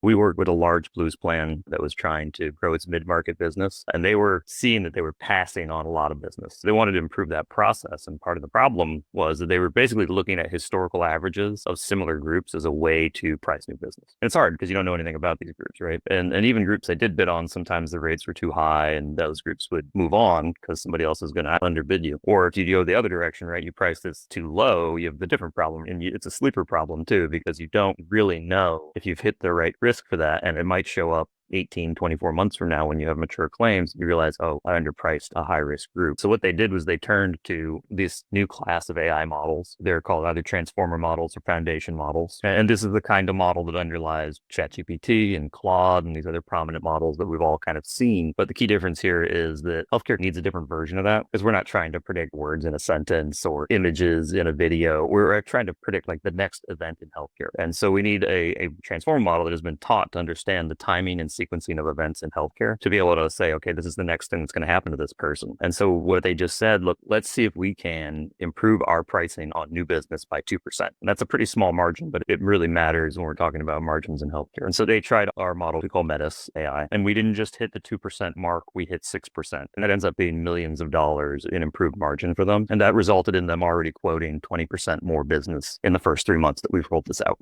We worked with a large Blues plan that was trying to grow its mid-market business, and they were seeing that they were passing on a lot of business. They wanted to improve that process, and part of the problem was that they were basically looking at historical averages of similar groups as a way to price new business. And it's hard because you don't know anything about these groups, right? And even groups they did bid on, sometimes the rates were too high, and those groups would move on because somebody else is going to underbid you. Or if you go the other direction, right, you price this too low, you have the different problem, and it's a sleeper problem too because you don't really know if you've hit the right risk for that, and it might show up 18, 24 months from now when you have mature claims, you realize, oh, I underpriced a high risk group. So what they did was they turned to this new class of AI models. They're called either transformer models or foundation models. And this is the kind of model that underlies ChatGPT and Claude and these other prominent models that we've all kind of seen. But the key difference here is that healthcare needs a different version of that because we're not trying to predict words in a sentence or images in a video. We're trying to predict like the next event in healthcare. And so we need a transformer model that has been taught to understand the timing and sequencing of events in healthcare to be able to say, okay, this is the next thing that's going to happen to this person. And so what they just said, look, let's see if we can improve our pricing on new business by 2%. And that's a pretty small margin, but it really matters when we're talking about margins in healthcare. And so they tried our model we call Metis AI, and we didn't just hit the 2% mark, we hit 6%. And that ends up being millions of dollars in improved margin for them. And that resulted in them already quoting 20% more business in the first 3 months that we've rolled this out.